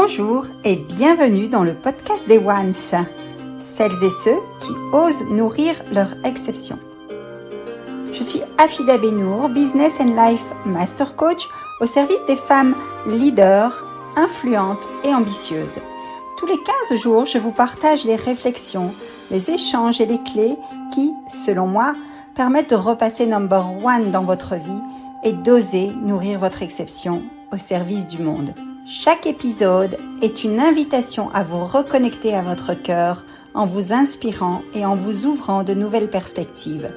Bonjour et bienvenue dans le podcast des Ones, celles et ceux qui osent nourrir leur exception. Je suis Afida Benour, Business and Life Master Coach au service des femmes leaders, influentes et ambitieuses. Tous les 15 jours, je vous partage les réflexions, les échanges et les clés qui, selon moi, permettent de repasser number one dans votre vie et d'oser nourrir votre exception au service du monde. Chaque épisode est une invitation à vous reconnecter à votre cœur en vous inspirant et en vous ouvrant de nouvelles perspectives.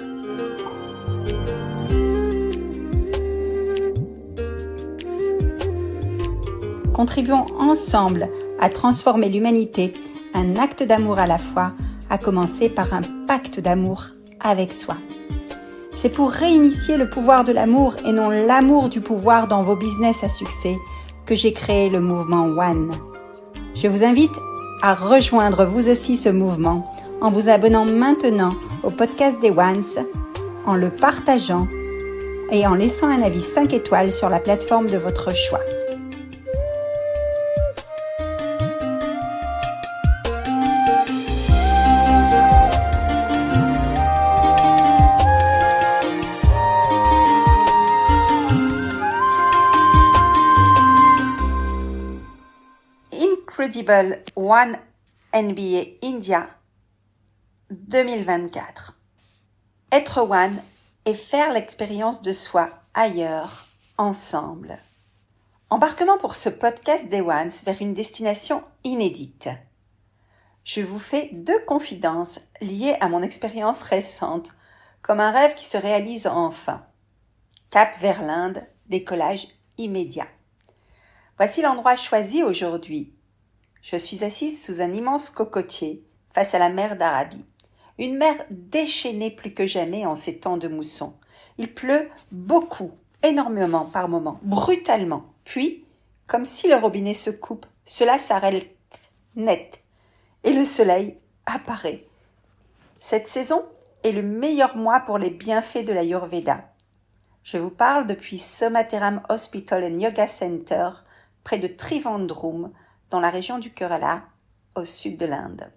Contribuons ensemble à transformer l'humanité, un acte d'amour à la fois, à commencer par un pacte d'amour avec soi. C'est pour réinitier le pouvoir de l'amour et non l'amour du pouvoir dans vos business à succès que j'ai créé le mouvement One. Je vous invite à rejoindre vous aussi ce mouvement en vous abonnant maintenant au podcast des Ones, en le partageant et en laissant un avis 5 étoiles sur la plateforme de votre choix. Incredible One NBA India 2024. Être One et faire l'expérience de soi ailleurs, ensemble. Embarquement pour ce podcast des Ones vers une destination inédite. Je vous fais 2 confidences liées à mon expérience récente, comme un rêve qui se réalise enfin. Cap vers l'Inde, décollage immédiat. Voici l'endroit choisi aujourd'hui. Je suis assise sous un immense cocotier, face à la mer d'Arabie. Une mer déchaînée plus que jamais en ces temps de mousson. Il pleut beaucoup, énormément par moments, brutalement. Puis, comme si le robinet se coupe, cela s'arrête net. Et le soleil apparaît. Cette saison est le meilleur mois pour les bienfaits de l'Ayurveda. Je vous parle depuis Somateram Hospital and Yoga Center, près de Trivandrum, dans la région du Kerala, au sud de l'Inde.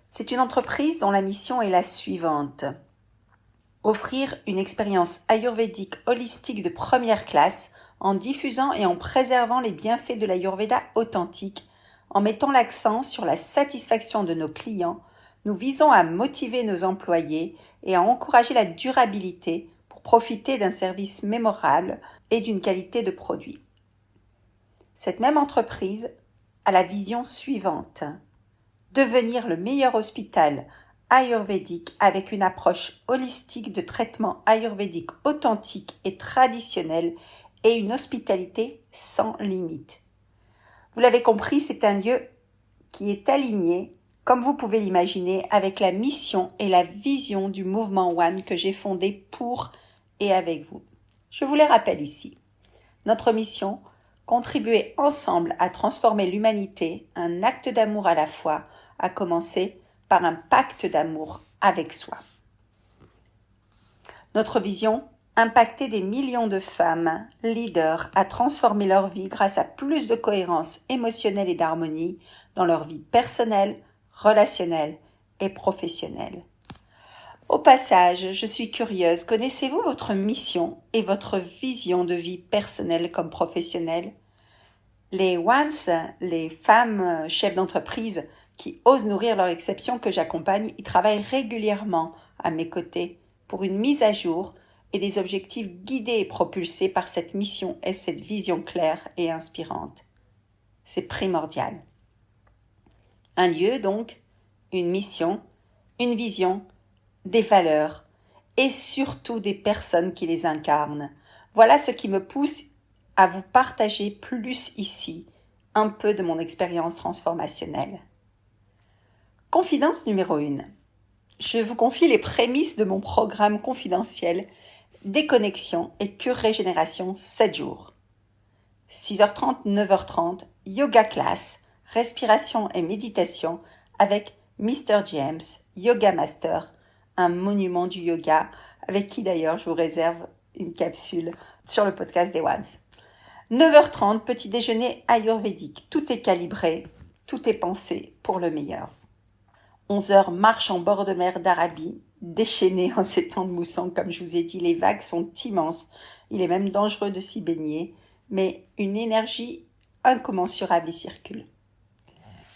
C'est une entreprise dont la mission est la suivante. Offrir une expérience ayurvédique holistique de première classe en diffusant et en préservant les bienfaits de l'Ayurveda authentique, en mettant l'accent sur la satisfaction de nos clients. Nous visons à motiver nos employés et à encourager la durabilité pour profiter d'un service mémorable et d'une qualité de produit. Cette même entreprise a la vision suivante. Devenir le meilleur hôpital ayurvédique avec une approche holistique de traitement ayurvédique authentique et traditionnel et une hospitalité sans limite. Vous l'avez compris, c'est un lieu qui est aligné, comme vous pouvez l'imaginer, avec la mission et la vision du mouvement One que j'ai fondé pour et avec vous. Je vous les rappelle ici. Notre mission, contribuer ensemble à transformer l'humanité, un acte d'amour à la fois, à commencer par un pacte d'amour avec soi. Notre vision, impacter des millions de femmes, leaders, à transformer leur vie grâce à plus de cohérence émotionnelle et d'harmonie dans leur vie personnelle, relationnelle et professionnelle. Au passage, je suis curieuse, connaissez-vous votre mission et votre vision de vie personnelle comme professionnelle? Les Ones, les femmes chefs d'entreprise qui osent nourrir leur exception que j'accompagne, ils travaillent régulièrement à mes côtés pour une mise à jour et des objectifs guidés et propulsés par cette mission et cette vision claire et inspirante. C'est primordial. Un lieu donc, une mission, une vision, des valeurs et surtout des personnes qui les incarnent. Voilà ce qui me pousse à vous partager plus ici un peu de mon expérience transformationnelle. Confidence numéro 1. Je vous confie les prémices de mon programme confidentiel Déconnexion et Cure Régénération 7 jours. 6h30, 9h30, yoga class, respiration et méditation avec Mr. James, Yoga Master, un monument du yoga, avec qui d'ailleurs je vous réserve une capsule sur le podcast des Ones. 9h30, petit déjeuner ayurvédique. Tout est calibré, tout est pensé pour le meilleur. 11h, marche en bord de mer d'Arabie, déchaînée en ces temps de mousson. Comme je vous ai dit, les vagues sont immenses. Il est même dangereux de s'y baigner, mais une énergie incommensurable y circule.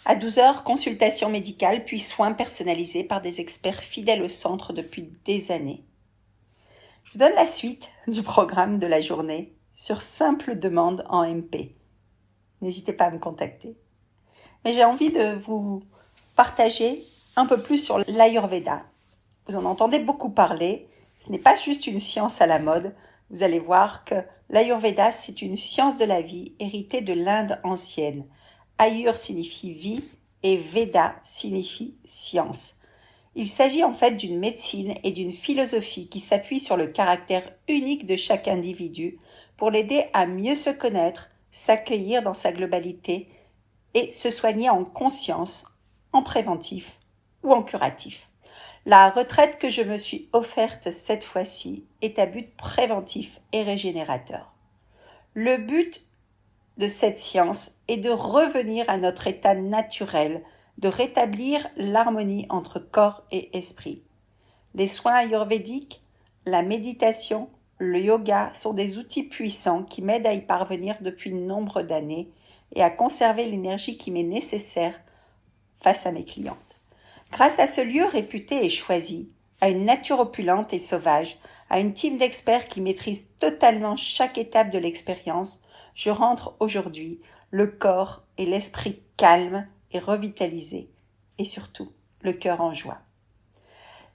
À 12h, consultation médicale, puis soins personnalisés par des experts fidèles au centre depuis des années. Je vous donne la suite du programme de la journée sur simple demande en MP. N'hésitez pas à me contacter. Mais j'ai envie de vous partager un peu plus sur l'Ayurveda. Vous en entendez beaucoup parler. Ce n'est pas juste une science à la mode. Vous allez voir que l'Ayurveda, c'est une science de la vie héritée de l'Inde ancienne. Ayur signifie vie et Veda signifie science. Il s'agit en fait d'une médecine et d'une philosophie qui s'appuie sur le caractère unique de chaque individu pour l'aider à mieux se connaître, s'accueillir dans sa globalité et se soigner en conscience, en préventif ou en curatif. La retraite que je me suis offerte cette fois-ci est à but préventif et régénérateur. Le but de cette science est de revenir à notre état naturel, de rétablir l'harmonie entre corps et esprit. Les soins ayurvédiques, la méditation, le yoga sont des outils puissants qui m'aident à y parvenir depuis nombre d'années et à conserver l'énergie qui m'est nécessaire face à mes clientes. Grâce à ce lieu réputé et choisi, à une nature opulente et sauvage, à une team d'experts qui maîtrisent totalement chaque étape de l'expérience, je rentre aujourd'hui le corps et l'esprit calmes et revitalisés, et surtout le cœur en joie.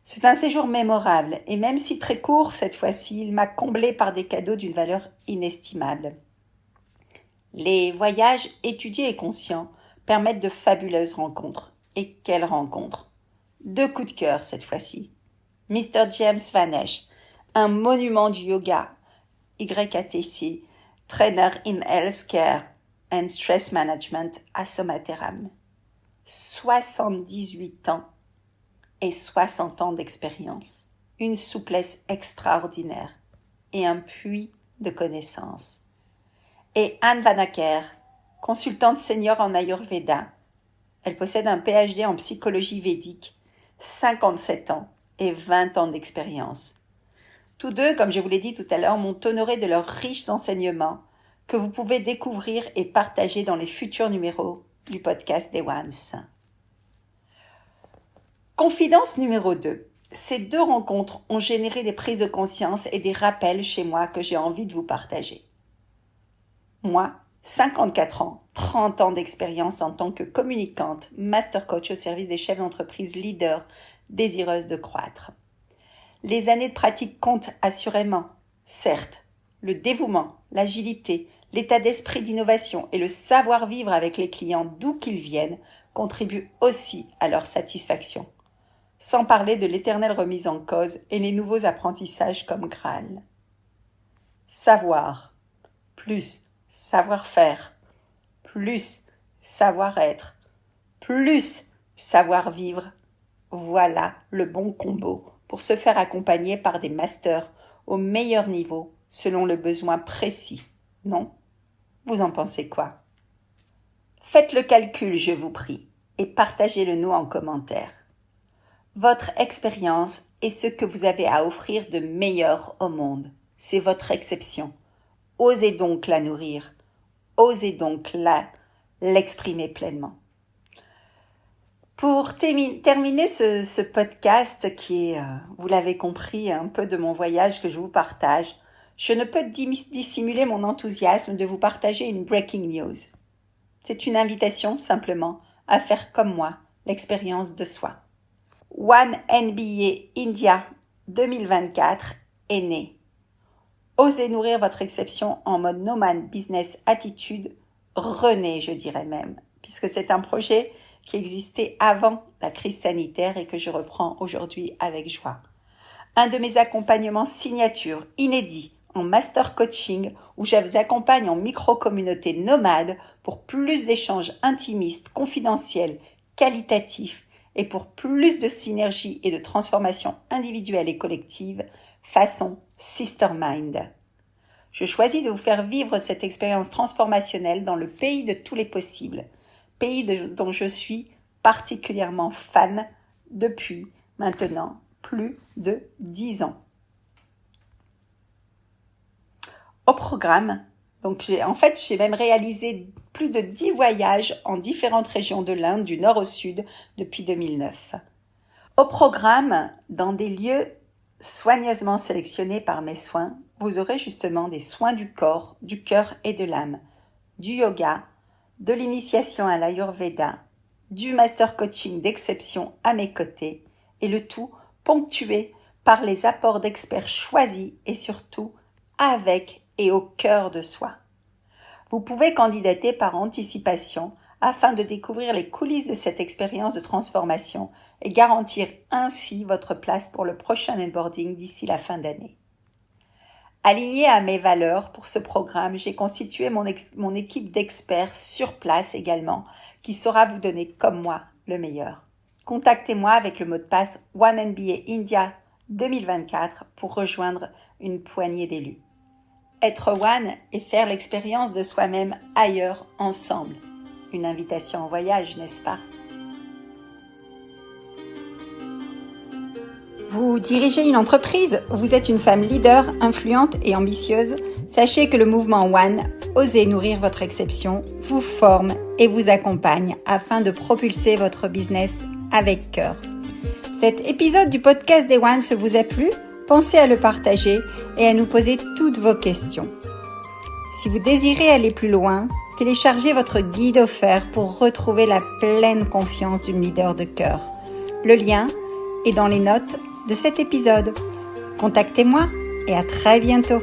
C'est un séjour mémorable, et même si très court cette fois-ci, il m'a comblé par des cadeaux d'une valeur inestimable. Les voyages étudiés et conscients permettent de fabuleuses rencontres. Et quelles rencontres! 2 coups de cœur cette fois-ci. Mr. James Vanesh, un monument du yoga, YATC, Trainer in Healthcare and Stress Management à Somateram. 78 ans et 60 ans d'expérience, une souplesse extraordinaire et un puits de connaissances. Et Anne Vanacker, consultante senior en Ayurveda. Elle possède un PhD en psychologie védique, 57 ans et 20 ans d'expérience. Tous deux, comme je vous l'ai dit tout à l'heure, m'ont honoré de leurs riches enseignements que vous pouvez découvrir et partager dans les futurs numéros du podcast des Ones. Confidence numéro 2. Ces 2 rencontres ont généré des prises de conscience et des rappels chez moi que j'ai envie de vous partager. Moi, 54 ans, 30 ans d'expérience en tant que communicante, master coach au service des chefs d'entreprise leaders désireuses de croître. Les années de pratique comptent assurément, certes. Le dévouement, l'agilité, l'état d'esprit d'innovation et le savoir-vivre avec les clients d'où qu'ils viennent contribuent aussi à leur satisfaction. Sans parler de l'éternelle remise en cause et les nouveaux apprentissages comme Graal. Savoir, plus savoir-faire, plus savoir-être, plus savoir-vivre. Voilà le bon combo pour se faire accompagner par des masters au meilleur niveau selon le besoin précis, non? Vous en pensez quoi? Faites le calcul, je vous prie, et partagez-le nous en commentaire. Votre expérience est ce que vous avez à offrir de meilleur au monde. C'est votre exception. Osez donc la nourrir. Osez donc l'exprimer pleinement. Pour terminer ce podcast qui est, vous l'avez compris, un peu de mon voyage que je vous partage, je ne peux dissimuler mon enthousiasme de vous partager une breaking news. C'est une invitation simplement à faire comme moi l'expérience de soi. One NBA India 2024 est né. Osez nourrir votre exception en mode nomade business attitude, rené je dirais même, puisque c'est un projet qui existait avant la crise sanitaire et que je reprends aujourd'hui avec joie. Un de mes accompagnements signature inédits en master coaching où je vous accompagne en micro-communauté nomade pour plus d'échanges intimistes, confidentiels, qualitatifs et pour plus de synergie et de transformation individuelle et collective façon Sister Mind. Je choisis de vous faire vivre cette expérience transformationnelle dans le pays de tous les possibles, dont je suis particulièrement fan depuis maintenant plus de 10 ans. Au programme, j'ai même réalisé plus de 10 voyages en différentes régions de l'Inde, du nord au sud, depuis 2009. Au programme, dans des lieux soigneusement sélectionnés par mes soins, vous aurez justement des soins du corps, du cœur et de l'âme, du yoga, de l'initiation à l'Ayurveda, du master coaching d'exception à mes côtés, et le tout ponctué par les apports d'experts choisis et surtout avec et au cœur de soi. Vous pouvez candidater par anticipation afin de découvrir les coulisses de cette expérience de transformation et garantir ainsi votre place pour le prochain onboarding d'ici la fin d'année. Aligné à mes valeurs pour ce programme, j'ai constitué mon équipe d'experts sur place également, qui saura vous donner comme moi le meilleur. Contactez-moi avec le mot de passe OneMBA India 2024 pour rejoindre une poignée d'élus. Être One et faire l'expérience de soi-même ailleurs ensemble. Une invitation en voyage, n'est-ce pas? Vous dirigez une entreprise, vous êtes une femme leader, influente et ambitieuse. Sachez que le mouvement One, Osez nourrir votre exception, vous forme et vous accompagne afin de propulser votre business avec cœur. Cet épisode du podcast des One vous a plu? Pensez à le partager et à nous poser toutes vos questions. Si vous désirez aller plus loin, téléchargez votre guide offert pour retrouver la pleine confiance d'une leader de cœur. Le lien est dans les notes de cet épisode. Contactez-moi et à très bientôt.